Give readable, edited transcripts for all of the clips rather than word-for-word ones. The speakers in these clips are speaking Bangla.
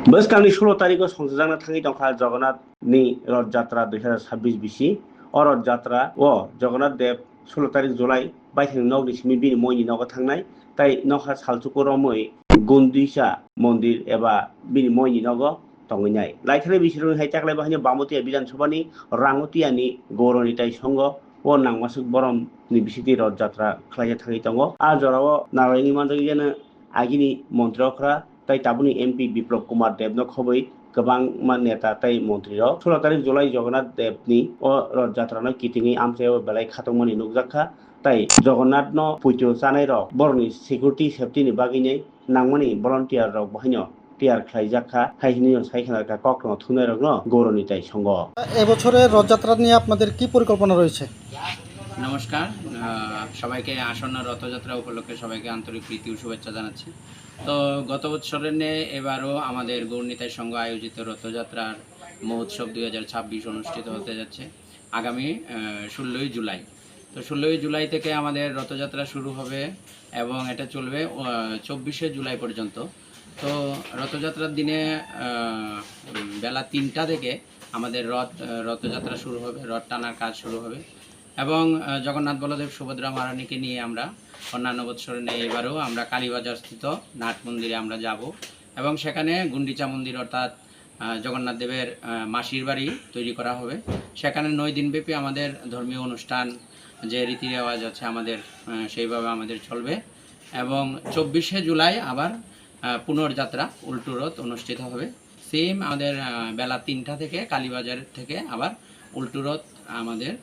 बोसोरनि 16 तारिखआव संजाना थाङै दंखा जगन्नाथनि रथयात्रा 2026 बिसि अ रथयात्रा ও जगन्नाथ देव 16 तारिख जुलाइ बाइथांनि नगनिसिमि बिनि मयनि नगा थांनाय ताइ नखा सालचुको रमै गुन्दिसा मन्दिर एबा बिनि मयनि नग तंगैनाय लाइथानाय बिसोर हाय ताकलाय बाहायनो बामतिया बिधानसभानि रांगतियानि गौरनिताय संघ ও नांमासुक बरमनि बिसिति रथयात्रा खालायनो थाङै दङ आ जराव नारायणी मानजागियानो आगिनि मन्त्रिफ्रा ताइ ताबुनि एमपि बिप्लब कुमार देवनो खबै गोबां नेता ताइ मन्त्रियाव 16 तारिख जुलाइ जगन्नाथ देवनि अ रथयात्रानो किटिंनि आमसायाव बेलाय खातंमनि नुकजाखा ताइ जगन्नाथ न पुइतो जानाय र बरनि सिकिउरिटी सेफ्टिनि बागिनै नांमनि भलन्टियार रक बहायनो টিয়ার খাইজাখা হাইহিনি সাইখানাকা কখনো থুনে রগ্ন গৌরনিতাই সঙ্গ এবছরের রথযাত্রা নিয়ে আপনাদের কি পরিকল্পনা রয়েছে? নমস্কার, সবাইকে আসন্ন রথযাত্রা উপলক্ষে সবাইকে আন্তরিক প্রীতি ও শুভেচ্ছা জানাচ্ছি। তো গত বছরের নিয়ে এবারও আমাদের গৌরনিতাই সংঘ আয়োজিত রথযাত্রার মহোৎসব 2026 অনুষ্ঠিত হতে যাচ্ছে আগামী 16ই জুলাই। তো 16ই জুলাই থেকে আমাদের রথযাত্রা শুরু হবে এবং এটা চলবে 24শে জুলাই পর্যন্ত। তো রথযাত্রার দিনে বেলা 3টা থেকে আমাদের রথযাত্রা শুরু হবে, রথ টানার কাজ শুরু হবে এবং জগন্নাথ বলদেব সুভদ্রা মহারানীকে নিয়ে আমরা অন্যান্য বৎসরে নিয়ে এবারেও আমরা কালীবাজার স্থিত নাট মন্দিরে আমরা যাব এবং সেখানে গুন্ডিচা মন্দির অর্থাৎ জগন্নাথ দেবের মাসির বাড়ি তৈরি করা হবে। সেখানে 9 দিনব্যাপী আমাদের ধর্মীয় অনুষ্ঠান যে রীতি রেওয়াজ আছে আমাদের সেইভাবে আমাদের চলবে এবং 24শে জুলাই আবার পুনর্যাত্রা উল্টো রথ অনুষ্ঠিত হবে। সেম আমাদের বেলা 3টা থেকে কালীবাজার থেকে আবার উল্টো রথ আমাদের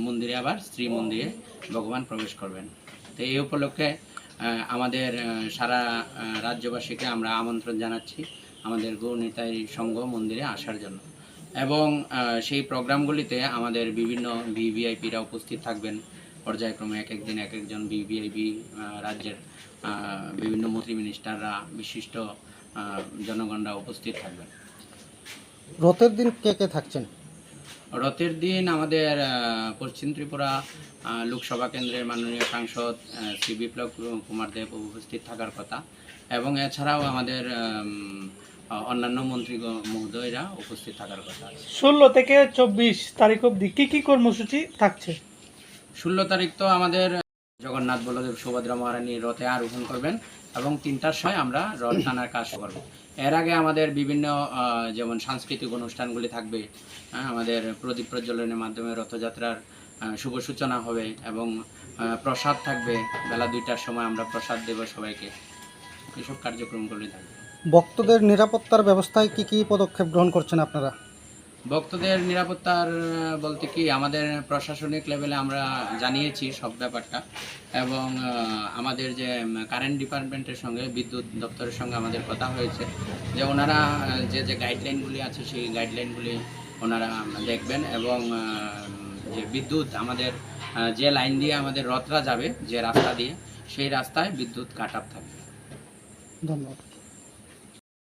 মন্দিরে আবার শ্রী মন্দিরে ভগবান প্রবেশ করবেন। তো এই উপলক্ষে আমাদের সারা রাজ্যবাসীকে আমরা আমন্ত্রণ জানাচ্ছি আমাদের গৌরনিতাই সংঘ মন্দিরে আসার জন্য এবং সেই প্রোগ্রামগুলিতে আমাদের বিভিন্ন ভিভিআইপিরা উপস্থিত থাকবেন। পর্যায়ক্রমে এক একদিন এক একজন ভিভিআইপি রাজ্যের বিভিন্ন মন্ত্রী মিনিস্টাররা বিশিষ্ট জনগণরা উপস্থিত থাকবেন। রথের দিন কে কে থাকছেন? রথের দিন আমাদের পশ্চিম ত্রিপুরা লোকসভা কেন্দ্রের মাননীয় সাংসদ শ্রী বিপ্লব কুমার দেব উপস্থিত থাকার কথা এবং এছাড়াও আমাদের অন্যান্য মন্ত্রী মহোদয়রা উপস্থিত থাকার কথা। 16 থেকে 24 তারিখ অবধি কি কর্মসূচি থাকছে? 16 তারিখ তো আমাদের জগন্নাথ বলদেব সুভদ্রা মহারানী রথে আরোহণ করবেন এবং 3টার সময় আমরা রথ টানার কাজ করব। এর আগে আমাদের বিভিন্ন যেমন সাংস্কৃতিক অনুষ্ঠানগুলি থাকবে, আমাদের প্রদীপ প্রজ্বলনের মাধ্যমে রথযাত্রার শুভ সূচনা হবে এবং প্রসাদ থাকবে। বেলা 2টার সময় আমরা প্রসাদ দেব সবাইকে। এসব কার্যক্রমগুলি থাকবে। ভক্তদের নিরাপত্তার ব্যবস্থায় কি পদক্ষেপ গ্রহণ করছেন আপনারা? ভক্তদের নিরাপত্তার বলতে কি আমাদের প্রশাসনিক লেভেলে আমরা জানিয়েছি সব ব্যাপারটা এবং আমাদের যে কারেন্ট ডিপার্টমেন্টের সঙ্গে বিদ্যুৎ দপ্তরের সঙ্গে আমাদের কথা হয়েছে যে ওনারা যে গাইডলাইনগুলি আছে সেই গাইডলাইনগুলি ওনারা দেখবেন এবং যে বিদ্যুৎ আমাদের যে লাইন দিয়ে আমাদের রথরা যাবে যে রাস্তা দিয়ে সেই রাস্তায় বিদ্যুৎ কাট আপ থাকবে। ধন্যবাদ।